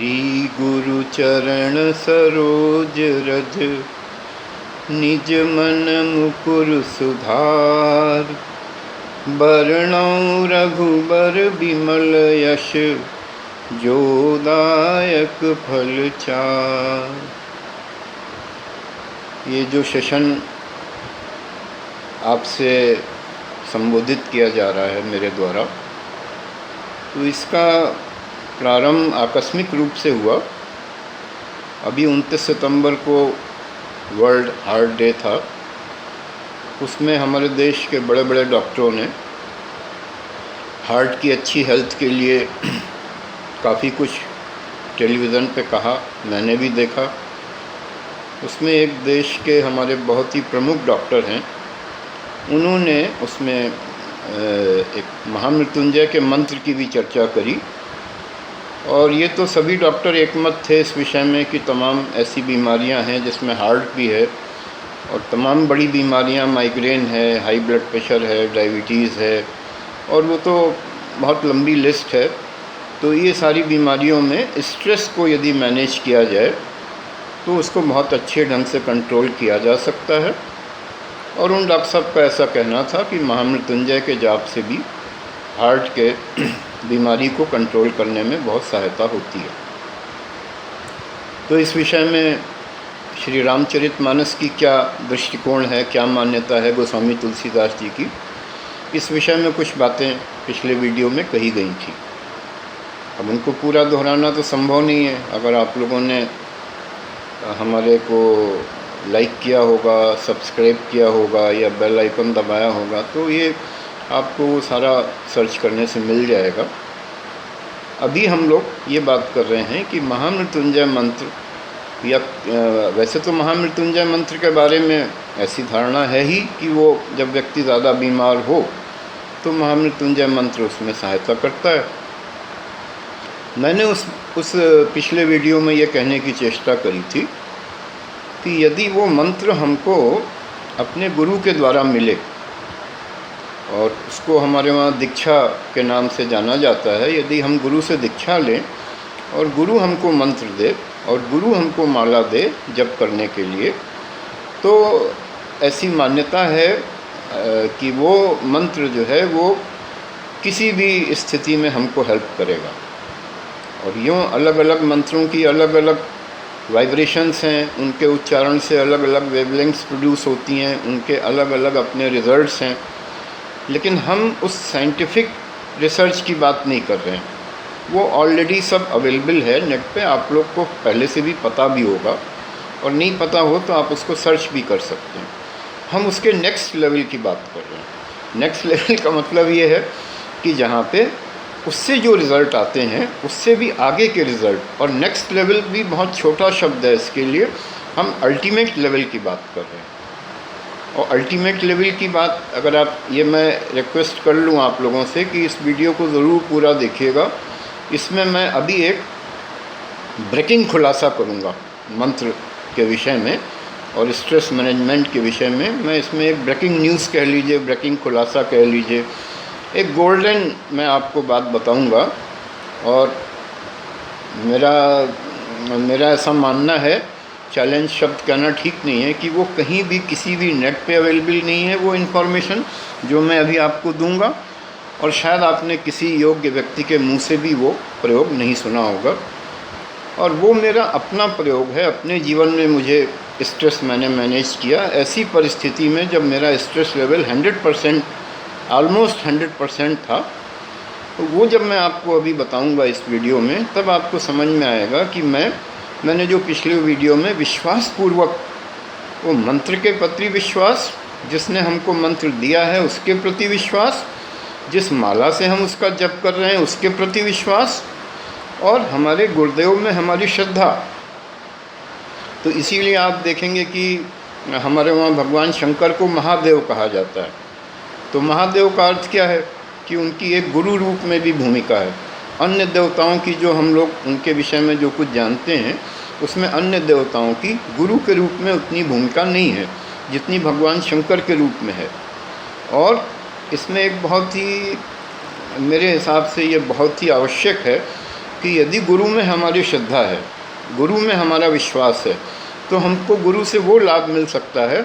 श्री गुरु चरण सरोज रज, निज मन मुकुर सुधार। बरनउँ रघुबर बिमल यश, जो दायक फल चार। ये जो सेशन आपसे संबोधित किया जा रहा है मेरे द्वारा, तो इसका प्रारंभ आकस्मिक रूप से हुआ। अभी 29 सितंबर को वर्ल्ड हार्ट डे था। उसमें हमारे देश के बड़े बड़े डॉक्टरों ने हार्ट की अच्छी हेल्थ के लिए काफ़ी कुछ टेलीविज़न पे कहा, मैंने भी देखा। उसमें एक देश के हमारे बहुत ही प्रमुख डॉक्टर हैं, उन्होंने उसमें एक महामृत्युंजय के मंत्र की भी चर्चा करी। और ये तो सभी डॉक्टर एकमत थे इस विषय में कि तमाम ऐसी बीमारियां हैं जिसमें हार्ट भी है, और तमाम बड़ी बीमारियां, माइग्रेन है, हाई ब्लड प्रेशर है, डायबिटीज़ है, और वो तो बहुत लंबी लिस्ट है। तो ये सारी बीमारियों में स्ट्रेस को यदि मैनेज किया जाए तो उसको बहुत अच्छे ढंग से कंट्रोल किया जा सकता है। और उन डॉक्टर साहब का ऐसा कहना था कि महामृत्युंजय के जाप से भी हार्ट के बीमारी को कंट्रोल करने में बहुत सहायता होती है। तो इस विषय में श्री रामचरितमानस की क्या दृष्टिकोण है, क्या मान्यता है गोस्वामी तुलसीदास जी की, इस विषय में कुछ बातें पिछले वीडियो में कही गई थी। अब उनको पूरा दोहराना तो संभव नहीं है। अगर आप लोगों ने हमारे को लाइक किया होगा, सब्सक्राइब किया होगा या बेल आइकन दबाया होगा, तो ये आपको सारा सर्च करने से मिल जाएगा। अभी हम लोग ये बात कर रहे हैं कि महामृत्युंजय मंत्र, या वैसे तो महामृत्युंजय मंत्र के बारे में ऐसी धारणा है ही कि वो जब व्यक्ति ज़्यादा बीमार हो तो महामृत्युंजय मंत्र उसमें सहायता करता है। मैंने उस पिछले वीडियो में ये कहने की चेष्टा करी थी कि यदि वो मंत्र हमको अपने गुरु के द्वारा मिले, और उसको हमारे वहाँ दीक्षा के नाम से जाना जाता है, यदि हम गुरु से दीक्षा लें और गुरु हमको मंत्र दे और गुरु हमको माला दे जप करने के लिए, तो ऐसी मान्यता है कि वो मंत्र जो है वो किसी भी स्थिति में हमको हेल्प करेगा। और यूँ अलग अलग मंत्रों की अलग अलग वाइब्रेशंस हैं, उनके उच्चारण से अलग अलग वेवलेंथ्स प्रोड्यूस होती हैं, उनके अलग अलग अपने रिजल्ट्स हैं। लेकिन हम उस साइंटिफिक रिसर्च की बात नहीं कर रहे हैं, वो ऑलरेडी सब अवेलेबल है नेट पे, आप लोग को पहले से भी पता भी होगा, और नहीं पता हो तो आप उसको सर्च भी कर सकते हैं। हम उसके नेक्स्ट लेवल की बात कर रहे हैं। नेक्स्ट लेवल का मतलब ये है कि जहाँ पे उससे जो रिज़ल्ट आते हैं उससे भी आगे के रिज़ल्ट, और नेक्स्ट लेवल भी बहुत छोटा शब्द है इसके लिए, हम अल्टीमेट लेवल की बात कर रहे हैं। और अल्टीमेट लेवल की बात अगर आप, ये मैं रिक्वेस्ट कर लूँ आप लोगों से कि इस वीडियो को ज़रूर पूरा देखिएगा। इसमें मैं अभी एक ब्रेकिंग खुलासा करूँगा मंत्र के विषय में और स्ट्रेस मैनेजमेंट के विषय में। मैं इसमें एक ब्रेकिंग न्यूज़ कह लीजिए, ब्रेकिंग खुलासा कह लीजिए, एक गोल्डन मैं आपको बात बताऊंगा। और मेरा ऐसा मानना है, चैलेंज शब्द कहना ठीक नहीं है, कि वो कहीं भी किसी भी नेट पे अवेलेबल नहीं है वो इन्फॉर्मेशन जो मैं अभी आपको दूंगा, और शायद आपने किसी योग्य व्यक्ति के मुंह से भी वो प्रयोग नहीं सुना होगा। और वो मेरा अपना प्रयोग है, अपने जीवन में मुझे स्ट्रेस मैंने मैनेज किया ऐसी परिस्थिति में जब मेरा स्ट्रेस लेवल 100%, ऑलमोस्ट 100% था। तो वो जब मैं आपको अभी बताऊंगा इस वीडियो में, तब आपको समझ में आएगा कि मैंने जो पिछले वीडियो में विश्वासपूर्वक वो मंत्र के प्रति विश्वास, जिसने हमको मंत्र दिया है उसके प्रति विश्वास, जिस माला से हम उसका जप कर रहे हैं उसके प्रति विश्वास, और हमारे गुरुदेव में हमारी श्रद्धा। तो इसीलिए आप देखेंगे कि हमारे वहाँ भगवान शंकर को महादेव कहा जाता है। तो महादेव का अर्थ क्या है कि उनकी एक गुरु रूप में भी भूमिका है। अन्य देवताओं की जो हम लोग उनके विषय में जो कुछ जानते हैं, उसमें अन्य देवताओं की गुरु के रूप में उतनी भूमिका नहीं है जितनी भगवान शंकर के रूप में है। और इसमें एक बहुत ही, मेरे हिसाब से ये बहुत ही आवश्यक है कि यदि गुरु में हमारी श्रद्धा है, गुरु में हमारा विश्वास है, तो हमको गुरु से वो लाभ मिल सकता है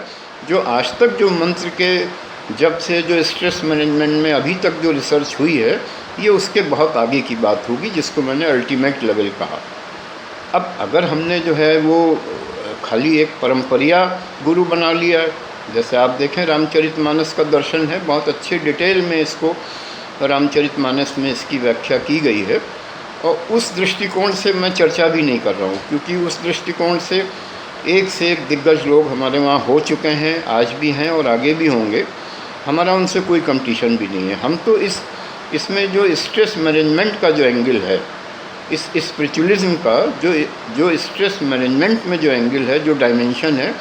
जो आज तक जो मंत्र के जब से जो स्ट्रेस मैनेजमेंट में अभी तक जो रिसर्च हुई है, ये उसके बहुत आगे की बात होगी, जिसको मैंने अल्टीमेट लेवल कहा। अब अगर हमने जो है वो खाली एक परंपरिया गुरु बना लिया है, जैसे आप देखें रामचरितमानस का दर्शन है, बहुत अच्छे डिटेल में इसको रामचरितमानस में इसकी व्याख्या की गई है, और उस दृष्टिकोण से मैं चर्चा भी नहीं कर रहा हूँ, क्योंकि उस दृष्टिकोण से एक से एक दिग्गज लोग हमारे वहाँ हो चुके हैं, आज भी हैं और आगे भी होंगे। हमारा उनसे कोई कंपटीशन भी नहीं है। हम तो इसमें जो स्ट्रेस मैनेजमेंट का जो एंगल है, इस स्पिरिचुअलिज्म का जो स्ट्रेस मैनेजमेंट में जो एंगल है, जो डायमेंशन है,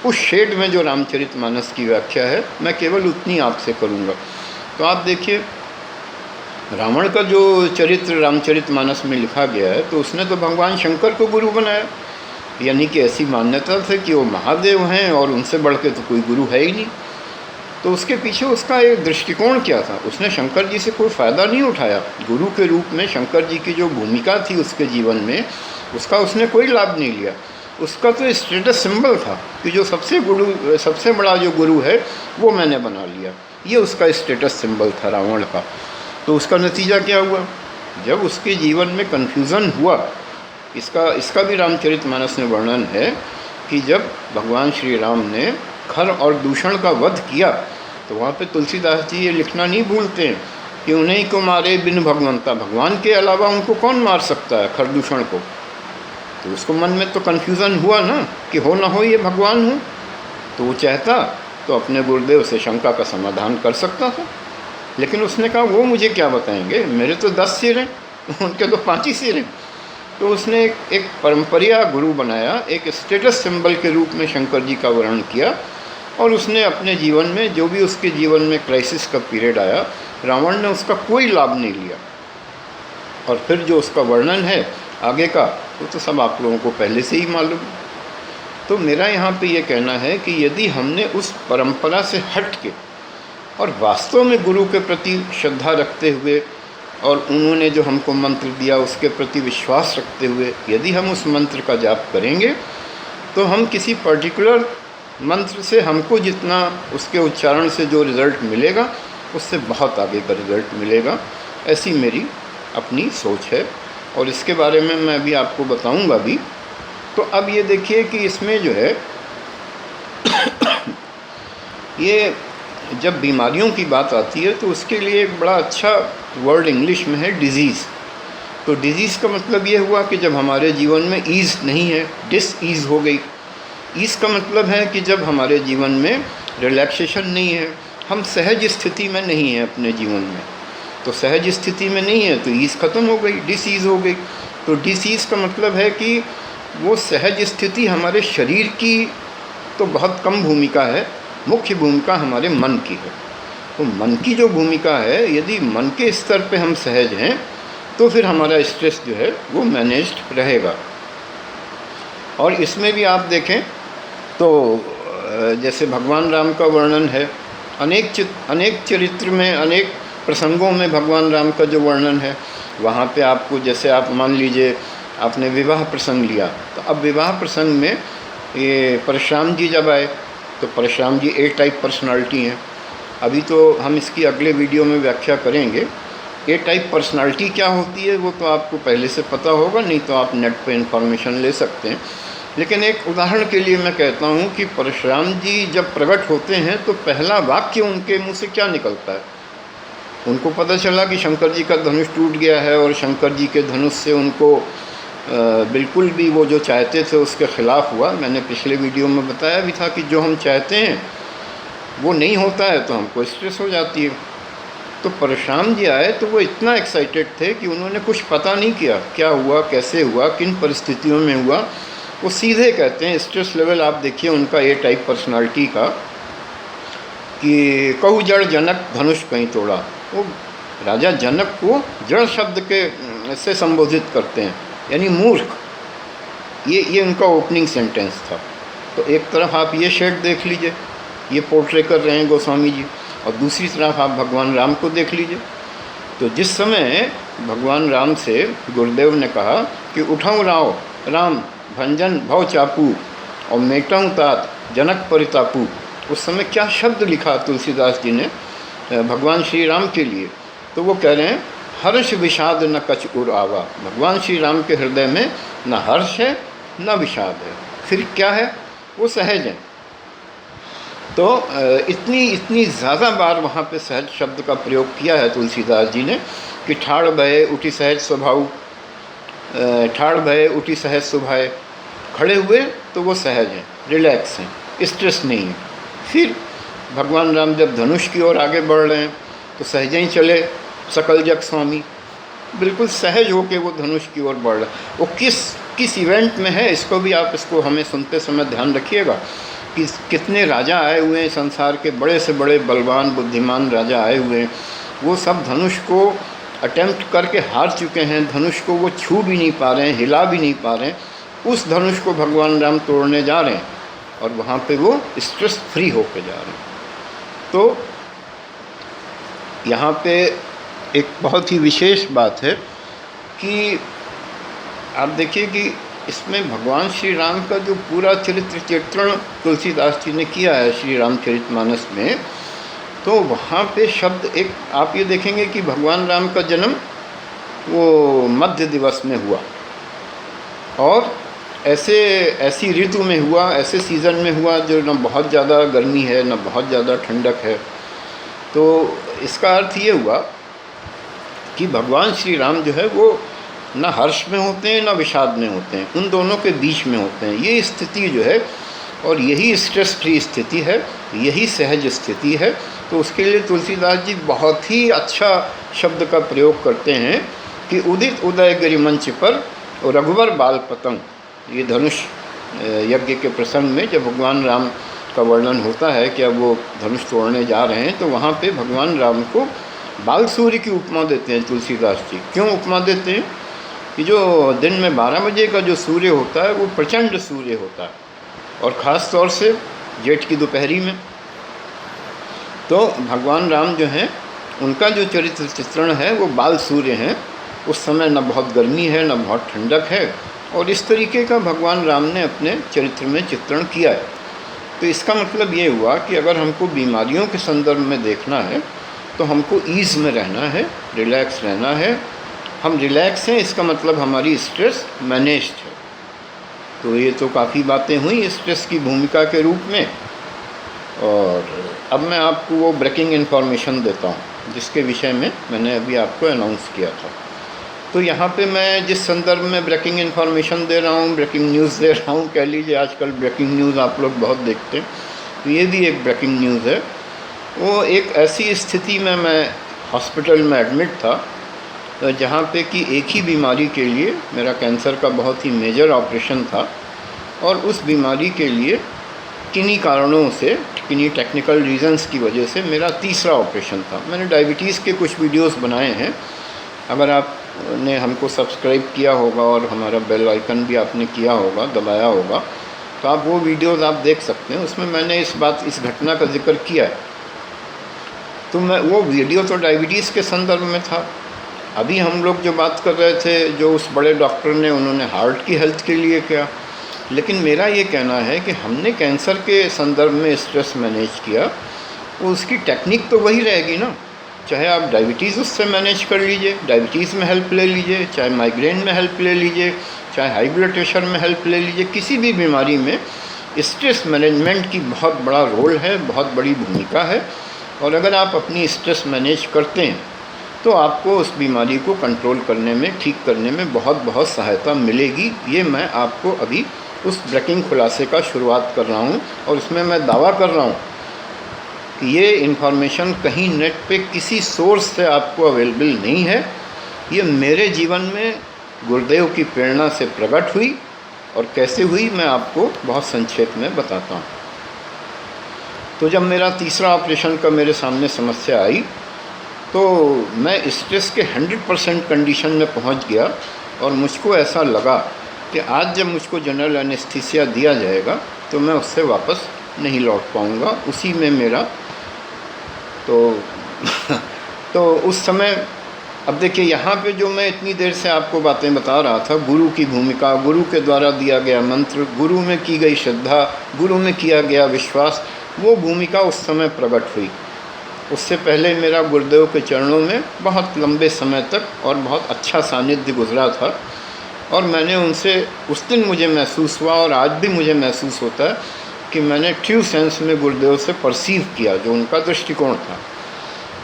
उस शेड में जो रामचरितमानस की व्याख्या है, मैं केवल उतनी आपसे करूँगा। तो आप देखिए, रावण का जो चरित्र रामचरितमानस में लिखा गया है, तो उसने तो भगवान शंकर को गुरु बनाया, यानी कि ऐसी मान्यता थी कि वो महादेव हैं और उनसे बढ़ के तो कोई गुरु है ही नहीं। तो उसके पीछे उसका एक दृष्टिकोण क्या था? उसने शंकर जी से कोई फ़ायदा नहीं उठाया। गुरु के रूप में शंकर जी की जो भूमिका थी उसके जीवन में, उसका उसने कोई लाभ नहीं लिया। उसका तो स्टेटस सिंबल था कि जो सबसे बड़ा जो गुरु है वो मैंने बना लिया। ये उसका स्टेटस सिंबल था रावण का। तो उसका नतीजा क्या हुआ? जब उसके जीवन में कन्फ्यूज़न हुआ, इसका भी रामचरितमानस में वर्णन है कि जब भगवान श्री राम ने खर और दूषण का वध किया, तो वहाँ पे तुलसीदास जी ये लिखना नहीं भूलते हैं कि उन्हीं को मारे बिन भगवंता, भगवान के अलावा उनको कौन मार सकता है खरदूषण को। तो उसको मन में तो कन्फ्यूज़न हुआ ना कि हो ना हो ये भगवान हूँ। तो वो चाहता तो अपने गुरुदेव से शंका का समाधान कर सकता था, लेकिन उसने कहा वो मुझे क्या बताएंगे, मेरे तो 10 सिर हैं, उनके तो 5 ही सिर हैं। तो उसने एक परंपरिया गुरु बनाया, एक स्टेटस सिंबल के रूप में शंकर जी का वर्णन किया, और उसने अपने जीवन में जो भी उसके जीवन में क्राइसिस का पीरियड आया, रावण ने उसका कोई लाभ नहीं लिया। और फिर जो उसका वर्णन है आगे का, वो तो सब आप लोगों को पहले से ही मालूम। तो मेरा यहाँ पे ये कहना है कि यदि हमने उस परंपरा से हट के और वास्तव में गुरु के प्रति श्रद्धा रखते हुए और उन्होंने जो हमको मंत्र दिया उसके प्रति विश्वास रखते हुए यदि हम उस मंत्र का जाप करेंगे, तो हम किसी पर्टिकुलर मंत्र से हमको जितना उसके उच्चारण से जो रिज़ल्ट मिलेगा, उससे बहुत आगे का रिज़ल्ट मिलेगा। ऐसी मेरी अपनी सोच है, और इसके बारे में मैं अभी आपको बताऊंगा भी। तो अब ये देखिए कि इसमें जो है ये जब बीमारियों की बात आती है, तो उसके लिए एक बड़ा अच्छा वर्ड इंग्लिश में है डिज़ीज़। तो डिज़ीज़ का मतलब ये हुआ कि जब हमारे जीवन में ईज़ नहीं है, डिसईज़ हो गई। ईज़ का मतलब है कि जब हमारे जीवन में रिलैक्सेशन नहीं है, हम सहज स्थिति में नहीं हैं अपने जीवन में। तो सहज स्थिति में नहीं है तो ईज़ ख़त्म हो गई, डिसईज़ हो गई। तो डिसीज़ का मतलब है कि वो सहज स्थिति हमारे शरीर की तो बहुत कम भूमिका है, मुख्य भूमिका हमारे मन की है। तो मन की जो भूमिका है, यदि मन के स्तर पे हम सहज हैं, तो फिर हमारा स्ट्रेस जो है वो मैनेज्ड रहेगा। और इसमें भी आप देखें तो जैसे भगवान राम का वर्णन है, अनेक चरित्र में, अनेक प्रसंगों में भगवान राम का जो वर्णन है, वहाँ पे आपको, जैसे आप मान लीजिए आपने विवाह प्रसंग लिया, तो अब विवाह प्रसंग में ये परशुराम जी जब आए, तो परशुराम जी ए टाइप पर्सनालिटी हैं। अभी तो हम इसकी अगले वीडियो में व्याख्या करेंगे। ए टाइप पर्सनालिटी क्या होती है वो तो आपको पहले से पता होगा, नहीं तो आप नेट पे इन्फॉर्मेशन ले सकते हैं। लेकिन एक उदाहरण के लिए मैं कहता हूँ कि परशुराम जी जब प्रकट होते हैं तो पहला वाक्य उनके मुँह से क्या निकलता है? उनको पता चला कि शंकर जी का धनुष टूट गया है, और शंकर जी के धनुष से उनको बिल्कुल भी वो जो चाहते थे उसके ख़िलाफ़ हुआ। मैंने पिछले वीडियो में बताया भी था कि जो हम चाहते हैं वो नहीं होता है तो हमको स्ट्रेस हो जाती है। तो परशुराम जी आए तो वो इतना एक्साइटेड थे कि उन्होंने कुछ पता नहीं किया क्या हुआ, कैसे हुआ, किन परिस्थितियों में हुआ। वो सीधे कहते हैं, स्ट्रेस लेवल आप देखिए उनका ए टाइप पर्सनालिटी का, कि कहु जड़ जनक धनुष कहीं तोड़ा। वो राजा जनक को जड़ शब्द के से संबोधित करते हैं, यानी मूर्ख। ये उनका ओपनिंग सेंटेंस था। तो एक तरफ आप ये शेड देख लीजिए, ये पोर्ट्रे कर रहे हैं गोस्वामी जी, और दूसरी तरफ आप भगवान राम को देख लीजिए। तो जिस समय भगवान राम से गुरुदेव ने कहा कि उठाऊँ राम भंजन भव चापू और मेटाऊँ तात जनक परितापू। उस समय क्या शब्द लिखा तुलसीदास जी ने भगवान श्री राम के लिए, तो वो कह रहे हैं हर्ष विषाद न कछ उर आवा। भगवान श्री राम के हृदय में न हर्ष है न विषाद है, फिर क्या है, वो सहज है। तो इतनी ज़्यादा बार वहाँ पे सहज शब्द का प्रयोग किया है तुलसीदास जी ने कि ठाड़ भये उठी सहज स्वभाव, ठाड़ भये उठी सहज स्वभाव, खड़े हुए तो वो सहज हैं, रिलैक्स हैं, स्ट्रेस नहीं है। फिर भगवान राम जब धनुष की ओर आगे बढ़ रहे हैं तो सहज ही चले, सकल जग स्वामी, बिल्कुल सहज होके वो धनुष की ओर बढ़ रहे हैं। वो किस इवेंट में है, इसको भी आप हमें सुनते समय ध्यान रखिएगा कि कितने राजा आए हुए हैं, संसार के बड़े से बड़े बलवान बुद्धिमान राजा आए हुए हैं, वो सब धनुष को अटेम्प्ट करके हार चुके हैं, धनुष को वो छू भी नहीं पा रहे हैं, हिला भी नहीं पा रहे हैं। उस धनुष को भगवान राम तोड़ने जा रहे हैं और वहाँ पे वो स्ट्रेस फ्री होके जा रहे हैं। तो यहाँ पे एक बहुत ही विशेष बात है कि आप देखिए कि इसमें भगवान श्री राम का जो पूरा चरित्र चित्रण तुलसीदास जी ने किया है श्री रामचरितमानस में, तो वहाँ पे शब्द एक आप ये देखेंगे कि भगवान राम का जन्म वो मध्य दिवस में हुआ और ऐसी ऋतु में हुआ, ऐसे सीज़न में हुआ जो न बहुत ज़्यादा गर्मी है न बहुत ज़्यादा ठंडक है। तो इसका अर्थ ये हुआ कि भगवान श्री राम जो है वो न हर्ष में होते हैं न विषाद में होते हैं, उन दोनों के बीच में होते हैं। ये स्थिति जो है और यही स्ट्रेस फ्री स्थिति है, यही सहज स्थिति है। तो उसके लिए तुलसीदास जी बहुत ही अच्छा शब्द का प्रयोग करते हैं कि उदित उदय गिरिमंच पर रघुवर बाल पतंग। ये धनुष यज्ञ के प्रसंग में जब भगवान राम का वर्णन होता है कि अब वो धनुष तोड़ने जा रहे हैं, तो वहाँ पे भगवान राम को बाल सूर्य की उपमा देते हैं तुलसीदास जी। क्यों उपमा देते हैं कि जो दिन में 12 बजे का जो सूर्य होता है वो प्रचंड सूर्य होता है, और ख़ास तौर से जेठ की दोपहरी में। तो भगवान राम जो हैं उनका जो चरित्र चित्रण है वो बाल सूर्य हैं। उस समय न बहुत गर्मी है न बहुत ठंडक है, और इस तरीके का भगवान राम ने अपने चरित्र में चित्रण किया है। तो इसका मतलब ये हुआ कि अगर हमको बीमारियों के संदर्भ में देखना है तो हमको ईज़ में रहना है, रिलैक्स रहना है। हम रिलैक्स हैं, इसका मतलब हमारी स्ट्रेस मैनेज्ड है। तो ये तो काफ़ी बातें हुई स्ट्रेस की भूमिका के रूप में। और अब मैं आपको वो ब्रेकिंग इन्फॉर्मेशन देता हूँ जिसके विषय में मैंने अभी आपको अनाउंस किया था। तो यहाँ पे मैं जिस संदर्भ में ब्रेकिंग इन्फॉर्मेशन दे रहा हूँ, ब्रेकिंग न्यूज़ दे रहा हूँ, कह लीजिए, आजकल ब्रेकिंग न्यूज़ आप लोग बहुत देखते हैं, तो ये भी एक ब्रेकिंग न्यूज़ है। वो एक ऐसी स्थिति में मैं हॉस्पिटल में एडमिट था जहाँ पे कि एक ही बीमारी के लिए मेरा कैंसर का बहुत ही मेजर ऑपरेशन था, और उस बीमारी के लिए किन्हीं कारणों से, किन्हीं टेक्निकल रीज़न्स की वजह से मेरा तीसरा ऑपरेशन था। मैंने डायबिटीज़ के कुछ वीडियोस बनाए हैं, अगर आपने हमको सब्सक्राइब किया होगा और हमारा बेल आइकन भी आपने किया होगा, दबाया होगा, तो आप वो वीडियोस आप देख सकते हैं। उसमें मैंने इस घटना का जिक्र किया है। तो मैं वो वीडियो तो डायबिटीज़ के संदर्भ में था। अभी हम लोग जो बात कर रहे थे, जो उस बड़े डॉक्टर ने, उन्होंने हार्ट की हेल्थ के लिए किया। लेकिन मेरा ये कहना है कि हमने कैंसर के संदर्भ में स्ट्रेस मैनेज किया, वो उसकी टेक्निक तो वही रहेगी ना। चाहे आप डायबिटीज़ उससे मैनेज कर लीजिए, डायबिटीज़ में हेल्प ले लीजिए, चाहे माइग्रेन में हेल्प ले लीजिए, चाहे हाई ब्लड प्रेशर में हेल्प ले लीजिए, किसी भी बीमारी में स्ट्रेस मैनेजमेंट की बहुत बड़ा रोल है, बहुत बड़ी भूमिका है। और अगर आप अपनी स्ट्रेस मैनेज करते हैं तो आपको उस बीमारी को कंट्रोल करने में, ठीक करने में बहुत सहायता मिलेगी। ये मैं आपको अभी उस ब्रेकिंग खुलासे का शुरुआत कर रहा हूँ, और उसमें मैं दावा कर रहा हूँ कि ये इन्फॉर्मेशन कहीं नेट पे किसी सोर्स से आपको अवेलेबल नहीं है। ये मेरे जीवन में गुरुदेव की प्रेरणा से प्रकट हुई, और कैसे हुई मैं आपको बहुत संक्षेप में बताता हूँ। तो जब मेरा तीसरा ऑपरेशन का मेरे सामने समस्या आई, तो मैं स्ट्रेस के 100% कंडीशन में पहुँच गया, और मुझको ऐसा लगा कि आज जब मुझको जनरल एनेस्थीसिया दिया जाएगा तो मैं उससे वापस नहीं लौट पाऊँगा। उसी में मेरा तो उस समय अब देखिए यहाँ पे जो मैं इतनी देर से आपको बातें बता रहा था, गुरु की भूमिका, गुरु के द्वारा दिया गया मंत्र, गुरु में की गई श्रद्धा, गुरु में किया गया विश्वास, वो भूमिका उस समय प्रकट हुई। उससे पहले मेरा गुरुदेव के चरणों में बहुत लंबे समय तक और बहुत अच्छा सानिध्य गुजरा था, और मैंने उनसे, उस दिन मुझे महसूस हुआ और आज भी मुझे महसूस होता है कि मैंने ट्रू सेंस में गुरुदेव से परसीव किया जो उनका दृष्टिकोण था।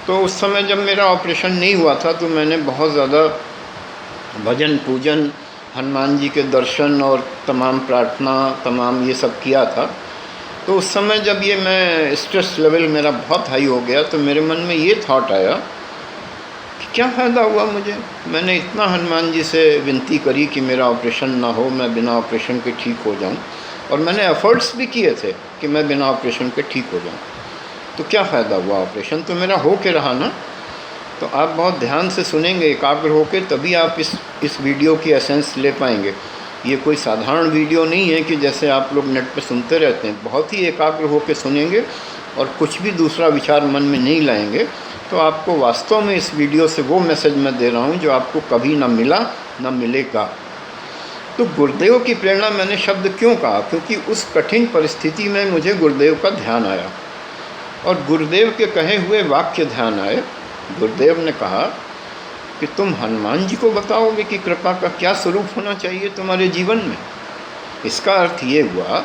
तो उस समय जब मेरा ऑपरेशन नहीं हुआ था तो मैंने बहुत ज़्यादा भजन पूजन, हनुमान जी के दर्शन और तमाम प्रार्थना, तमाम ये सब किया था। तो उस समय जब ये मैं स्ट्रेस लेवल मेरा बहुत हाई हो गया तो मेरे मन में ये थॉट आया कि क्या फ़ायदा हुआ मुझे, मैंने इतना हनुमान जी से विनती करी कि मेरा ऑपरेशन ना हो, मैं बिना ऑपरेशन के ठीक हो जाऊं, और मैंने एफ़र्ट्स भी किए थे कि मैं बिना ऑपरेशन के ठीक हो जाऊं, तो क्या फ़ायदा हुआ, ऑपरेशन तो मेरा हो के रहा ना। तो आप बहुत ध्यान से सुनेंगे, एकाग्र होकर, तभी आप इस वीडियो की एसेंस ले पाएंगे। ये कोई साधारण वीडियो नहीं है कि जैसे आप लोग नेट पे सुनते रहते हैं। बहुत ही एकाग्र होकर सुनेंगे और कुछ भी दूसरा विचार मन में नहीं लाएंगे, तो आपको वास्तव में इस वीडियो से वो मैसेज मैं दे रहा हूँ जो आपको कभी ना मिला ना मिलेगा। तो गुरुदेव की प्रेरणा मैंने शब्द क्यों कहा, क्योंकि उस कठिन परिस्थिति में मुझे गुरुदेव का ध्यान आया और गुरुदेव के कहे हुए वाक्य ध्यान आए। गुरुदेव ने कहा कि तुम हनुमान जी को बताओगे कि कृपा का क्या स्वरूप होना चाहिए तुम्हारे जीवन में। इसका अर्थ ये हुआ,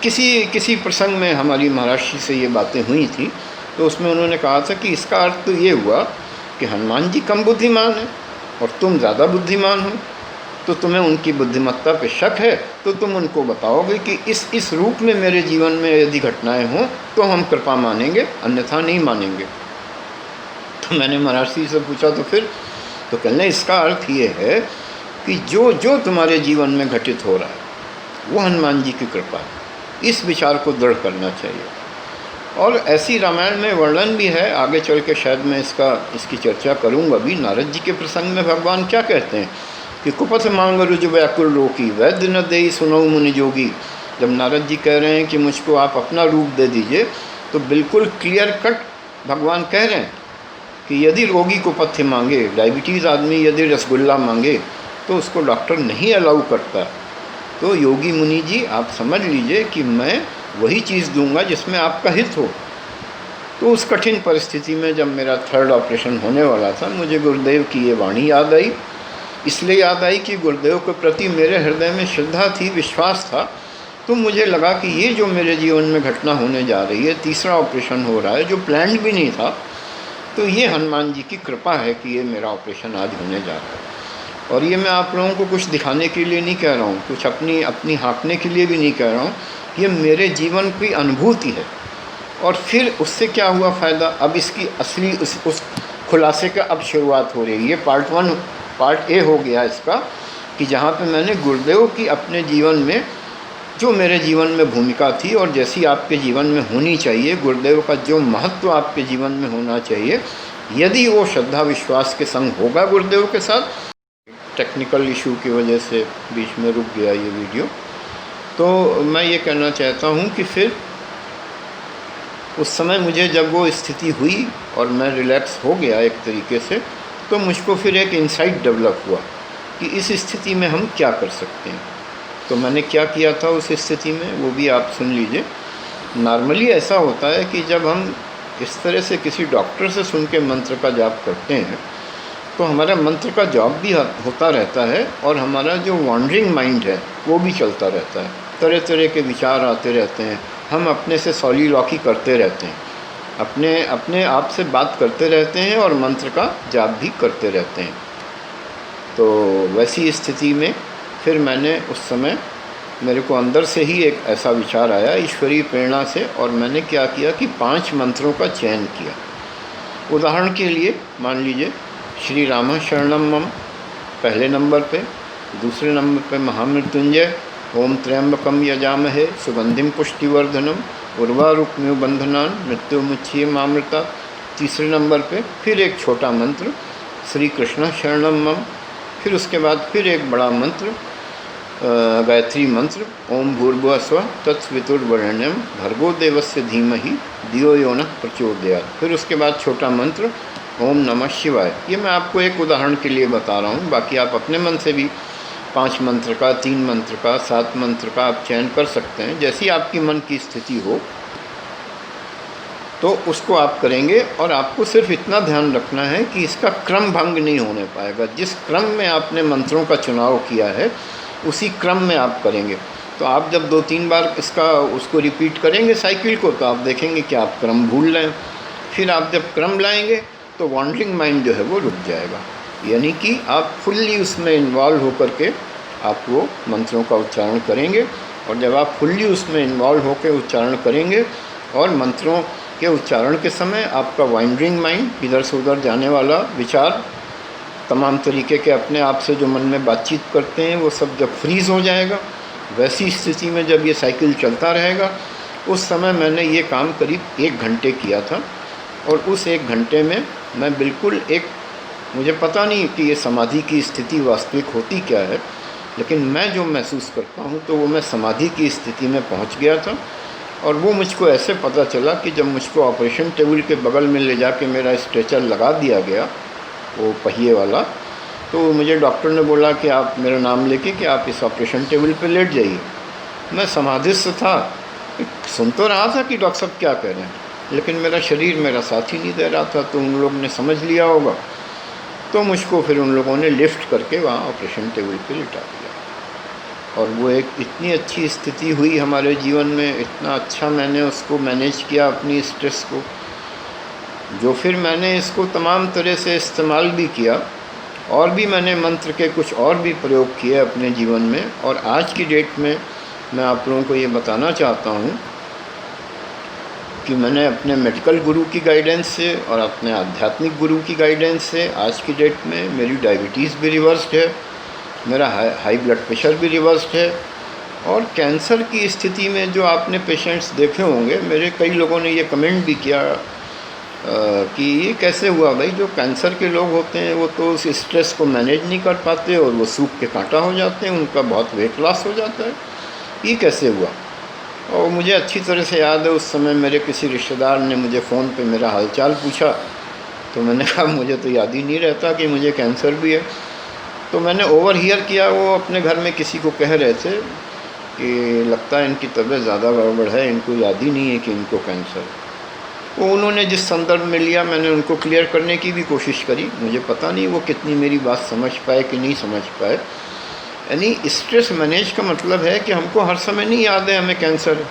किसी प्रसंग में हमारी महाराज जी से ये बातें हुई थी, तो उसमें उन्होंने कहा था कि इसका अर्थ तो ये हुआ कि हनुमान जी कम बुद्धिमान हैं और तुम ज़्यादा बुद्धिमान हो, तो तुम्हें उनकी बुद्धिमत्ता पे शक है, तो तुम उनको बताओगे कि इस रूप में मेरे जीवन में यदि घटनाएं हों तो हम कृपा मानेंगे, अन्यथा नहीं मानेंगे। तो मैंने महाराज जी से पूछा तो फिर, तो कहने इसका अर्थ ये है कि जो तुम्हारे जीवन में घटित हो रहा है वो हनुमान जी की कृपा है। इस विचार को दृढ़ करना चाहिए। और ऐसी रामायण में वर्णन भी है, आगे चल के शायद मैं इसकी चर्चा करूँगा भी। नारद जी के प्रसंग में भगवान क्या कहते हैं कि कुपथ मांग रुज व्याकुल रोकी, वैद्य न देई सुनौ मुनि जोगी। जब नारद जी कह रहे हैं कि मुझको आप अपना रूप दे दीजिए, तो बिल्कुल क्लियर कट भगवान कह रहे हैं कि यदि रोगी को पथ्य मांगे, डायबिटीज़ आदमी यदि रसगुल्ला मांगे तो उसको डॉक्टर नहीं अलाउ करता। तो योगी मुनि जी आप समझ लीजिए कि मैं वही चीज़ दूंगा जिसमें आपका हित हो। तो उस कठिन परिस्थिति में जब मेरा 3rd ऑपरेशन होने वाला था, मुझे गुरुदेव की ये वाणी याद आई। इसलिए याद आई कि गुरुदेव के प्रति मेरे हृदय में श्रद्धा थी, विश्वास था। तो मुझे लगा कि ये जो मेरे जीवन में घटना होने जा रही है, 3रा ऑपरेशन हो रहा है जो प्लान्ड भी नहीं था, तो ये हनुमान जी की कृपा है कि ये मेरा ऑपरेशन आज होने जा रहा है। और ये मैं आप लोगों को कुछ दिखाने के लिए नहीं कह रहा हूँ, कुछ अपनी हाँकने के लिए भी नहीं कह रहा हूँ, ये मेरे जीवन की अनुभूति है। और फिर उससे क्या हुआ फ़ायदा, अब इसकी असली उस खुलासे का अब शुरुआत हो रही है। ये पार्ट ए हो गया इसका, कि जहाँ पे मैंने गुरुदेव की अपने जीवन में, जो मेरे जीवन में भूमिका थी और जैसी आपके जीवन में होनी चाहिए, गुरुदेव का जो महत्व आपके जीवन में होना चाहिए, यदि वो श्रद्धा विश्वास के संग होगा गुरुदेव के साथ। टेक्निकल इशू की वजह से बीच में रुक गया ये वीडियो। तो मैं ये कहना चाहता हूँ कि फिर उस समय मुझे जब वो स्थिति हुई और मैं रिलैक्स हो गया एक तरीके से, तो मुझको फिर एक इंसाइट डेवलप हुआ कि इस स्थिति में हम क्या कर सकते हैं। तो मैंने क्या किया था उस स्थिति में, वो भी आप सुन लीजिए। नॉर्मली ऐसा होता है कि जब हम इस तरह से किसी डॉक्टर से सुन के मंत्र का जाप करते हैं, तो हमारा मंत्र का जाप भी होता रहता है और हमारा जो वॉन्डरिंग माइंड है वो भी चलता रहता है। तरह तरह के विचार आते रहते हैं, हम अपने से सॉलीलॉकी करते रहते हैं, अपने आप से बात करते रहते हैं और मंत्र का जाप भी करते रहते हैं। तो वैसी स्थिति में फिर मैंने उस समय, मेरे को अंदर से ही एक ऐसा विचार आया ईश्वरीय प्रेरणा से, और मैंने क्या किया कि 5 मंत्रों का चयन किया। उदाहरण के लिए मान लीजिए श्री राम शरणम मम पहले नंबर पे, दूसरे नंबर पे महामृत्युंजय, ओम त्र्यंबकम यजामहे सुगंधिम पुष्टिवर्धनम उर्वारुकमिव बंधनान मृत्युमुच्छिय मामृता, तीसरे नंबर पे फिर एक छोटा मंत्र श्री कृष्ण शरणम मम, फिर उसके बाद फिर एक बड़ा मंत्र गायत्री मंत्र ओम भूर्भुवः स्वः तत्सवितुर्वरेण्यं भर्गो देवस्य धीमहि धियो यो नः प्रचोदयात्। फिर उसके बाद छोटा मंत्र ओम नमः शिवाय। ये मैं आपको एक उदाहरण के लिए बता रहा हूँ, बाकी आप अपने मन से भी 5 मंत्र का, 3 मंत्र का, 7 मंत्र का आप चयन कर सकते हैं। जैसी आपकी मन की स्थिति हो तो उसको आप करेंगे। और आपको सिर्फ इतना ध्यान रखना है कि इसका क्रम भंग नहीं होने पाएगा। जिस क्रम में आपने मंत्रों का चुनाव किया है उसी क्रम में आप करेंगे। तो आप जब 2-3 बार उसको रिपीट करेंगे साइकिल को, तो आप देखेंगे कि आप क्रम भूल रहे हैं। फिर आप जब क्रम लाएंगे तो वॉन्डरिंग माइंड जो है वो रुक जाएगा, यानी कि आप फुल्ली उसमें इन्वॉल्व होकर के आप वो मंत्रों का उच्चारण करेंगे। और जब आप फुल्ली उसमें इन्वॉल्व होकर उच्चारण करेंगे और मंत्रों के उच्चारण के समय आपका वाइंडरिंग माइंड, इधर से उधर जाने वाला विचार, तमाम तरीके के अपने आप से जो मन में बातचीत करते हैं वो सब जब फ्रीज़ हो जाएगा, वैसी स्थिति में जब ये साइकिल चलता रहेगा, उस समय मैंने ये काम करीब 1 घंटे किया था। और उस 1 घंटे में मैं बिल्कुल मुझे पता नहीं कि ये समाधि की स्थिति वास्तविक होती क्या है, लेकिन मैं जो महसूस करता हूँ तो वो मैं समाधि की स्थिति में पहुँच गया था। और वो मुझको ऐसे पता चला कि जब मुझको ऑपरेशन टेबल के बगल में ले जाके मेरा स्ट्रेचर लगा दिया गया, वो पहिए वाला, तो मुझे डॉक्टर ने बोला कि आप मेरा नाम लेके कि आप इस ऑपरेशन टेबल पे लेट जाइए। मैं समाधिस्थ था, सुन तो रहा था कि डॉक्टर साहब क्या कह रहे हैं, लेकिन मेरा शरीर मेरा साथ ही नहीं दे रहा था। तो उन लोगों ने समझ लिया होगा, तो मुझको फिर उन लोगों ने लिफ्ट करके वहाँ ऑपरेशन टेबल पे लिटा दिया। और वो एक इतनी अच्छी स्थिति हुई हमारे जीवन में, इतना अच्छा मैंने उसको मैनेज किया अपनी स्ट्रेस को, जो फिर मैंने इसको तमाम तरह से इस्तेमाल भी किया। और भी मैंने मंत्र के कुछ और भी प्रयोग किए अपने जीवन में। और आज की डेट में मैं आप लोगों को ये बताना चाहता हूँ कि मैंने अपने मेडिकल गुरु की गाइडेंस से और अपने आध्यात्मिक गुरु की गाइडेंस से आज की डेट में मेरी डायबिटीज़ भी रिवर्स्ड है, मेरा हाई ब्लड प्रेशर भी रिवर्स्ड है। और कैंसर की स्थिति में जो आपने पेशेंट्स देखे होंगे, मेरे कई लोगों ने ये कमेंट भी किया कि ये कैसे हुआ भाई, जो कैंसर के लोग होते हैं वो तो उस स्ट्रेस को मैनेज नहीं कर पाते और वो सूख के कांटा हो जाते हैं, उनका बहुत वेट लॉस हो जाता है, ये कैसे हुआ। और मुझे अच्छी तरह से याद है, उस समय मेरे किसी रिश्तेदार ने मुझे फ़ोन पे मेरा हालचाल पूछा, तो मैंने कहा मुझे तो याद ही नहीं रहता कि मुझे कैंसर भी है। तो मैंने ओवर हियर किया, वो अपने घर में किसी को कह रहे थे कि लगता है इनकी तबीयत ज़्यादा गड़बड़ है, इनको याद ही नहीं है कि इनको कैंसर। वो उन्होंने जिस संदर्भ में लिया, मैंने उनको क्लियर करने की भी कोशिश करी। मुझे पता नहीं वो कितनी मेरी बात समझ पाए कि नहीं समझ पाए। यानी स्ट्रेस मैनेज का मतलब है कि हमको हर समय नहीं याद है हमें कैंसर है।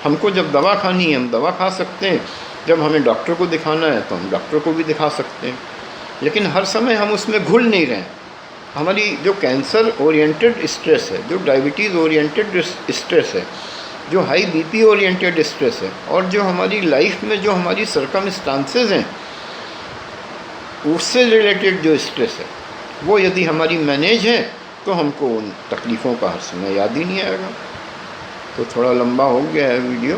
हमको जब दवा खानी है हम दवा खा सकते हैं, जब हमें डॉक्टर को दिखाना है तो हम डॉक्टर को भी दिखा सकते हैं, लेकिन हर समय हम उसमें घुल नहीं रहे। हमारी जो कैंसर ओरिएंटेड स्ट्रेस है, जो डायबिटीज़ ओरिएंटेड स्ट्रेस है, जो हाई बीपी ओरिएंटेड स्ट्रेस है, और जो हमारी लाइफ में जो हमारी सर्कमस्टांसेस हैं उससे रिलेटेड जो स्ट्रेस है, वो यदि हमारी मैनेज है तो हमको उन तकलीफ़ों का हर समय याद ही नहीं आएगा। तो थोड़ा लंबा हो गया है वीडियो,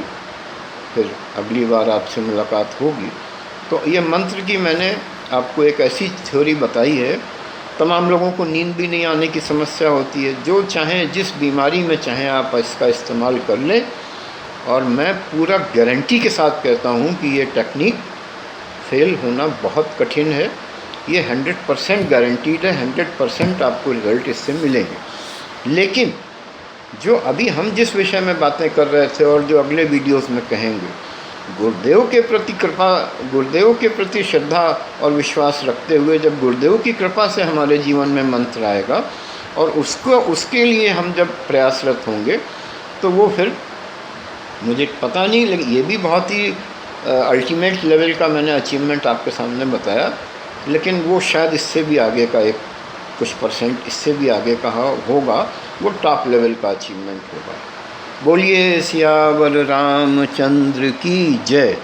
फिर अगली बार आपसे मुलाकात होगी। तो ये मंत्र की मैंने आपको एक ऐसी थ्योरी बताई है। तमाम लोगों को नींद भी नहीं आने की समस्या होती है, जो चाहें जिस बीमारी में चाहें आप इसका इस्तेमाल कर लें। और मैं पूरा गारंटी के साथ कहता हूँ कि ये टेक्निक फेल होना बहुत कठिन है। ये 100% गारंटीड है, 100% आपको रिज़ल्ट इससे मिलेंगे। लेकिन जो अभी हम जिस विषय में बातें कर रहे थे और जो अगले वीडियोस में कहेंगे, गुरुदेव के प्रति कृपा, गुरुदेव के प्रति श्रद्धा और विश्वास रखते हुए जब गुरुदेव की कृपा से हमारे जीवन में मंत्र आएगा और उसके लिए हम जब प्रयासरत होंगे, तो वो फिर मुझे पता नहीं, लेकिन ये भी बहुत ही अल्टीमेट लेवल का मैंने अचीवमेंट आपके सामने बताया, लेकिन वो शायद इससे भी आगे का कुछ परसेंट इससे भी आगे का होगा, वो टॉप लेवल का अचीवमेंट होगा। बोलिए सियावर रामचंद्र की जय।